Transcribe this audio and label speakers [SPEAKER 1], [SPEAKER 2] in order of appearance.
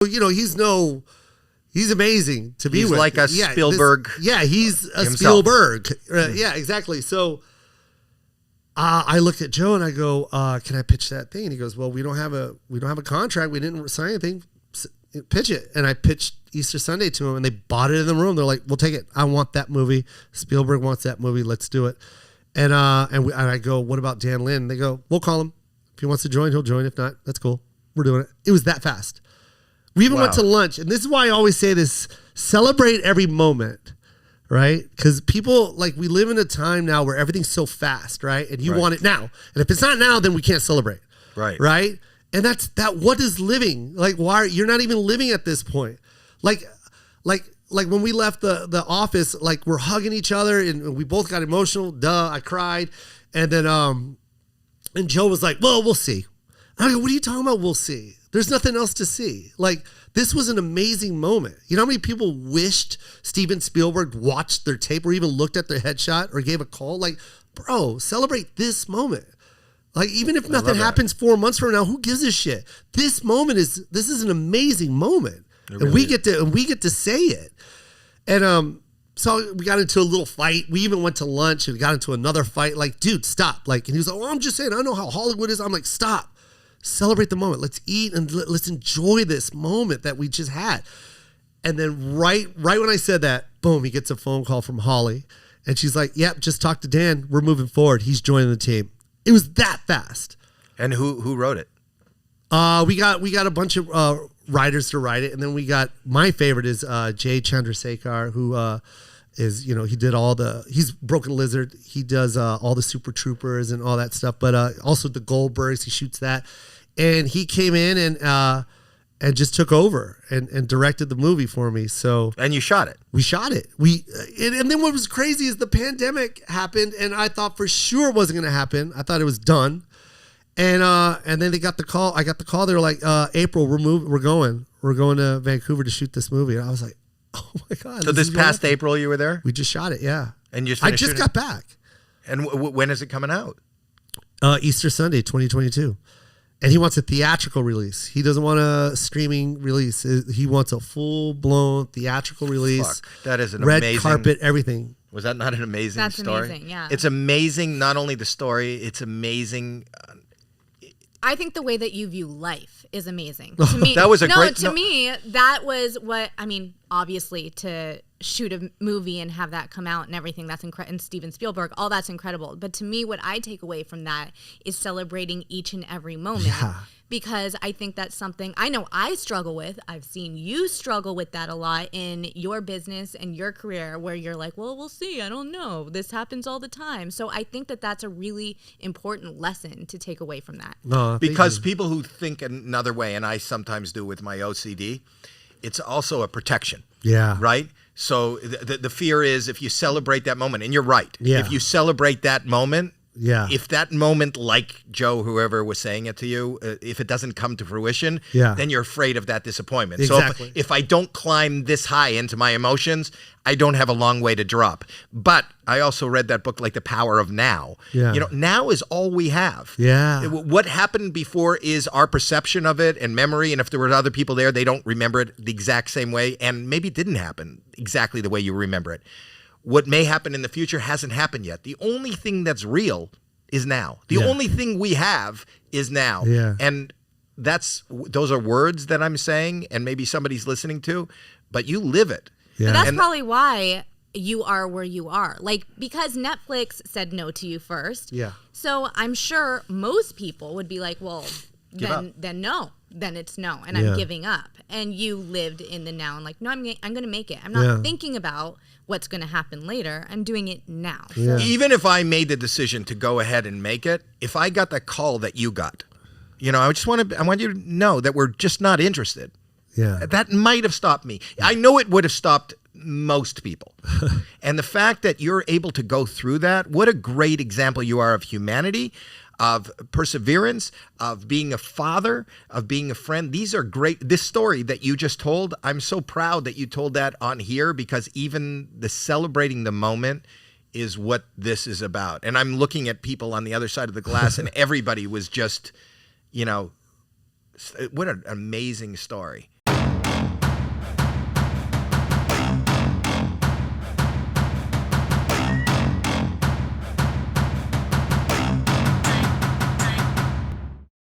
[SPEAKER 1] he's amazing to be with.
[SPEAKER 2] He's like a Spielberg.
[SPEAKER 1] He's a
[SPEAKER 2] himself.
[SPEAKER 1] Spielberg. Yeah, exactly. So I looked at Joe and I go, "Can I pitch that thing?" And he goes, "Well, we don't have a contract. We didn't sign anything. Pitch it." And I pitched Easter Sunday to him, and they bought it in the room. They're like, "We'll take it. I want that movie. Spielberg wants that movie. Let's do it." And I go, "What about Dan Lin?" They go, "We'll call him. If he wants to join, he'll join. If not, that's cool. We're doing it." It was that fast. We even went to lunch, and this is why I always say this: celebrate every moment, right? Because people, like, we live in a time now where everything's so fast, right? And you want it now. And if it's not now, then we can't celebrate. Right? And that's that. What is living? Like, why you're not even living at this point? Like when we left the office, like, we're hugging each other, and we both got emotional. I cried, and then and Joe was like, "Well, we'll see." And I go, "What are you talking about? We'll see. There's nothing else to see." Like, this was an amazing moment. You know how many people wished Steven Spielberg watched their tape or even looked at their headshot or gave a call? Like, bro, celebrate this moment. Like, even if nothing happens 4 months from now, who gives a shit? This is an amazing moment. And we get to say it. And so we got into a little fight. We even went to lunch and we got into another fight. Like, dude, stop. Like, and he was like, "Oh, I'm just saying, I know how Hollywood is." I'm like, "Stop. Celebrate the moment. Let's eat and let's enjoy this moment that we just had." And then right when I said that, boom, he gets a phone call from Holly. And she's like, "Yep, just talk to Dan. We're moving forward. He's joining the team." It was that fast.
[SPEAKER 2] And who wrote it?
[SPEAKER 1] We got a bunch of writers to write it. And then we got, my favorite is Jay Chandrasekhar, who is, he did he's Broken Lizard. He does all the Super Troopers and all that stuff, but also the Goldbergs, he shoots that. And he came in and just took over and directed the movie for me. So,
[SPEAKER 2] and you shot it.
[SPEAKER 1] We shot it. And then what was crazy is the pandemic happened, and I thought for sure it wasn't going to happen. I thought it was done. And then they got the call. I got the call. They were like, "April, we're going to Vancouver to shoot this movie." And I was like, "Oh my God."
[SPEAKER 2] So this past April you were there?
[SPEAKER 1] We just shot it, yeah.
[SPEAKER 2] And
[SPEAKER 1] I just got back.
[SPEAKER 2] And when is it coming out?
[SPEAKER 1] Easter Sunday, 2022. And he wants a theatrical release. He doesn't want a streaming release. He wants a full-blown theatrical release.
[SPEAKER 2] Fuck, that is an
[SPEAKER 1] red
[SPEAKER 2] amazing...
[SPEAKER 1] carpet, everything.
[SPEAKER 2] Was that not an amazing story?
[SPEAKER 3] That's amazing, yeah.
[SPEAKER 2] It's amazing, not only the story, it's amazing...
[SPEAKER 3] I think the way that you view life is amazing. To me,
[SPEAKER 2] that was
[SPEAKER 3] me, that was what, I mean, obviously to shoot a movie and have that come out and everything, that's incredible. And Steven Spielberg, all that's incredible. But to me, what I take away from that is celebrating each and every moment.
[SPEAKER 1] Yeah.
[SPEAKER 3] Because I think that's something I know I struggle with. I've seen you struggle with that a lot in your business and your career, where you're like, "Well, we'll see. I don't know. This happens all the time." So I think that that's a really important lesson to take away from that.
[SPEAKER 1] No,
[SPEAKER 2] because people who think another way, and I sometimes do with my OCD, it's also a protection.
[SPEAKER 1] Yeah.
[SPEAKER 2] Right? So the fear is, if you celebrate that moment, and you're right.
[SPEAKER 1] Yeah.
[SPEAKER 2] If you celebrate that moment,
[SPEAKER 1] yeah.
[SPEAKER 2] If that moment, like Joe, whoever was saying it to you, if it doesn't come to fruition,
[SPEAKER 1] yeah.
[SPEAKER 2] then you're afraid of that disappointment.
[SPEAKER 1] Exactly.
[SPEAKER 2] So if I don't climb this high into my emotions, I don't have a long way to drop. But I also read that book, like The Power of Now.
[SPEAKER 1] Yeah.
[SPEAKER 2] Now is all we have.
[SPEAKER 1] Yeah.
[SPEAKER 2] What happened before is our perception of it and memory. And if there were other people there, they don't remember it the exact same way. And maybe it didn't happen exactly the way you remember it. What may happen in the future hasn't happened yet. The only thing that's real is now. The only thing we have is now.
[SPEAKER 1] Yeah.
[SPEAKER 2] And those are words that I'm saying, and maybe somebody's listening to, but you live it.
[SPEAKER 1] Yeah.
[SPEAKER 3] But that's probably why you are where you are. Like, because Netflix said no to you first.
[SPEAKER 1] Yeah.
[SPEAKER 3] So I'm sure most people would be like, well, then no. Then it's no. And I'm giving up. And you lived in the now and like, no, I'm going to make it. I'm not thinking about what's going to happen later. I'm doing it now.
[SPEAKER 1] Yeah.
[SPEAKER 2] Even if I made the decision to go ahead and make it, if I got that call that you got, I want you to know that we're just not interested.
[SPEAKER 1] Yeah.
[SPEAKER 2] That might have stopped me. I know it would have stopped most people. And the fact that you're able to go through that, what a great example you are of humanity, of perseverance, of being a father, of being a friend. These are great. This story that you just told, I'm so proud that you told that on here, because even the celebrating the moment is what this is about. And I'm looking at people on the other side of the glass and everybody was just, what an amazing story.